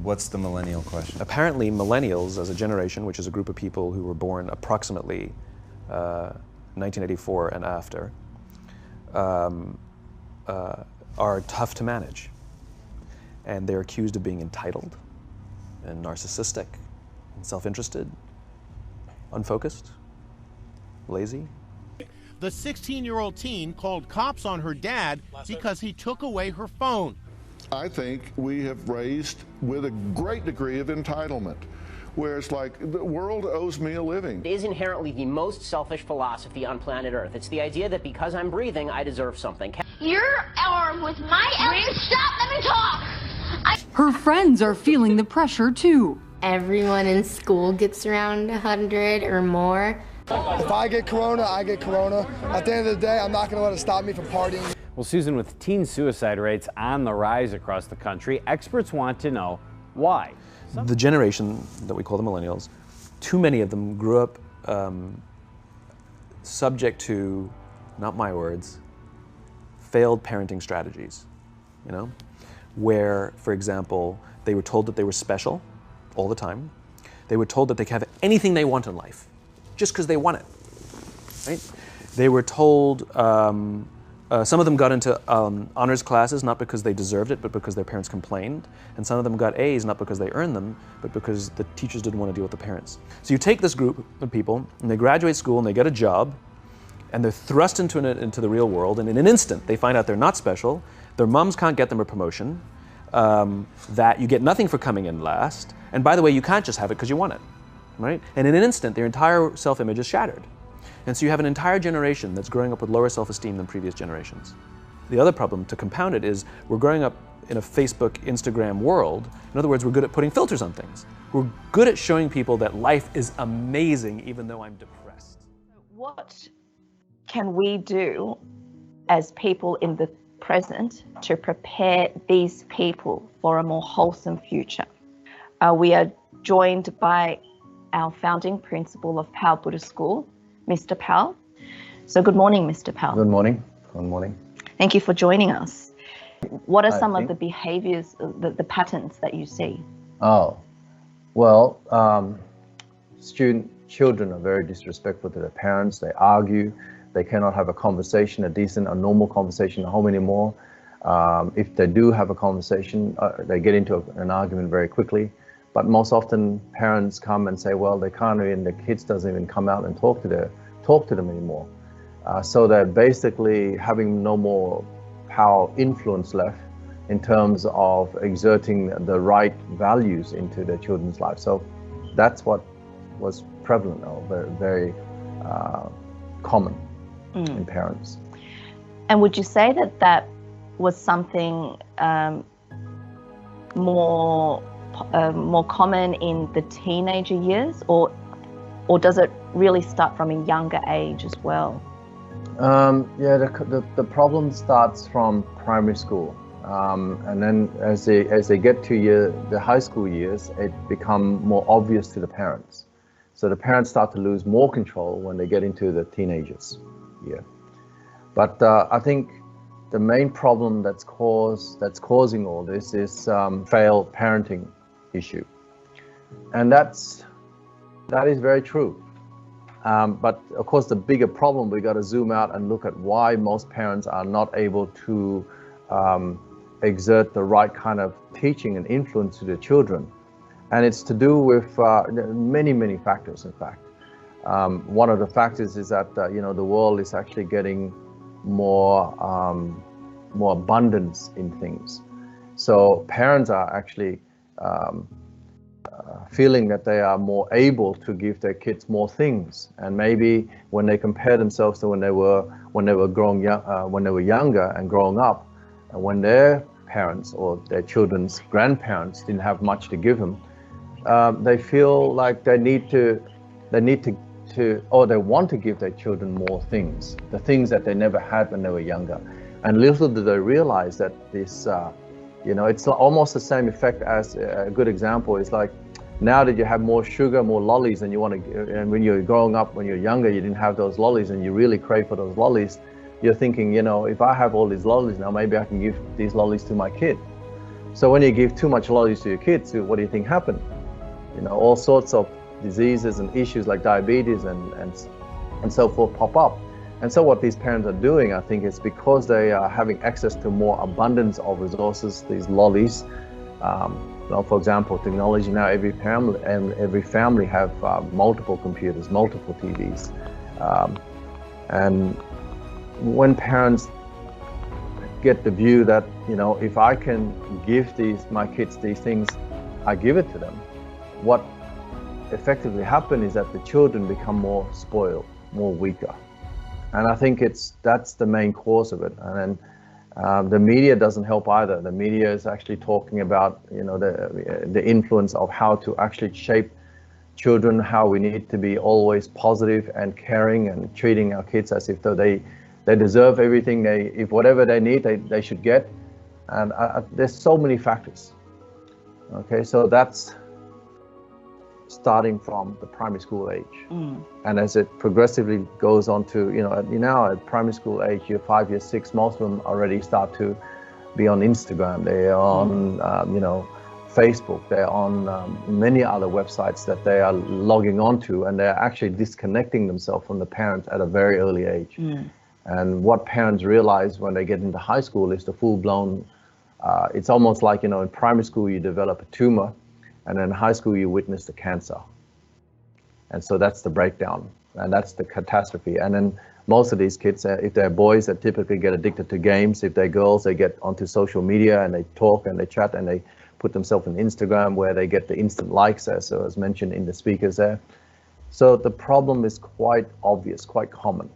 What's the millennial question? Apparently, millennials as a generation, which is a group of people who were born approximately 1984 and after, are tough to manage. And they're accused of being entitled and narcissistic and self-interested, unfocused, lazy. The 16-year-old teen called cops on her dad because he took away her phone. I think we have raised with a great degree of entitlement, where it's like the world owes me a living. It is inherently the most selfish philosophy on planet Earth. It's the idea that because I'm breathing, I deserve something. Your arm with my arm. Stop, let me talk. Her friends are feeling the pressure too. Everyone in school gets around 100 or more. If I get corona, I get corona. At the end of the day, I'm not going to let it stop me from partying. Well, Susan, with teen suicide rates on the rise across the country, experts want to know why. The generation that we call the millennials, too many of them grew up subject to, not my words, failed parenting strategies, you know? Where, for example, they were told that they were special all the time. They were told that they could have anything they want in life, just because they want it, right? They were told, some of them got into honors classes, not because they deserved it, but because their parents complained. And some of them got A's, not because they earned them, but because the teachers didn't want to deal with the parents. So you take this group of people, and they graduate school, and they get a job, and they're thrust into the real world, and in an instant, they find out they're not special, their moms can't get them a promotion, that you get nothing for coming in last, and by the way, you can't just have it because you want it. Right? And in an instant, their entire self-image is shattered. And so you have an entire generation that's growing up with lower self-esteem than previous generations. The other problem, to compound it, is we're growing up in a Facebook, Instagram world. In other words, we're good at putting filters on things. We're good at showing people that life is amazing even though I'm depressed. What can we do as people in the present to prepare these people for a more wholesome future? We are joined by our founding principal of Powell Buddhist School, Mr. Powell. So good morning, Mr. Powell. Good morning. Good morning. Thank you for joining us. What are some of the behaviors, the patterns that you see? Oh, well, children are very disrespectful to their parents. They argue. They cannot have a conversation, a decent, a normal conversation at home anymore. If they do have a conversation, they get into an argument very quickly. But most often parents come and say, well, they can't even, the kids doesn't even come out and talk to them anymore. So they're basically having no more power, influence left in terms of exerting the right values into their children's lives. So that's what was prevalent, or very common in parents. And would you say that that was something more common in the teenager years, or does it really start from a younger age as well? Yeah, the problem starts from primary school, and then as they get to the high school years, it becomes more obvious to the parents. So the parents start to lose more control when they get into the teenagers. Yeah, but I think the main problem that's causing all this is failed parenting issue, and that is very true. But of course, the bigger problem, we got to zoom out and look at why most parents are not able to exert the right kind of teaching and influence to their children, and it's to do with many factors. In fact, one of the factors is that the world is actually getting more abundance in things, so parents are actually feeling that they are more able to give their kids more things, and maybe when they compare themselves to when they were younger and growing up, and when their parents or their children's grandparents didn't have much to give them, they feel like they want to give their children more things, the things that they never had when they were younger. And little do they realize that this, it's almost the same effect as a good example is like, now that you have more sugar, more lollies, and and when you're growing up, when you're younger, you didn't have those lollies, and you really crave for those lollies. You're thinking, if I have all these lollies now, maybe I can give these lollies to my kid. So when you give too much lollies to your kids, what do you think happened? You know, all sorts of diseases and issues like diabetes and so forth pop up. And so what these parents are doing, I think, is because they are having access to more abundance of resources, these lollies. You know, for example, technology now, every family have multiple computers, multiple TVs. And when parents get the view that, you know, if I can give my kids these things, I give it to them. What effectively happens is that the children become more spoiled, more weaker. And I think that's the main cause of it. And then the media doesn't help either. The media is actually talking about, you know, the influence of how to actually shape children, how we need to be always positive and caring and treating our kids as if though they deserve everything. If whatever they need, they should get. And there's so many factors. Okay, so that's starting from the primary school age. And as it progressively goes on to, you know, now at primary school age, year 5, year 6, most of them already start to be on Instagram. They're on, you know, Facebook. They're on many other websites that they are logging onto, and they're actually disconnecting themselves from the parents at a very early age. And what parents realize when they get into high school is the full-blown, it's almost like, you know, in primary school you develop a tumor, and in high school you witness the cancer. And so that's the breakdown, and that's the catastrophe. And then most of these kids, if they're boys, they typically get addicted to games. If they're girls, they get onto social media and they talk and they chat and they put themselves on Instagram, where they get the instant likes, as mentioned in the speakers there. So the problem is quite obvious, quite common.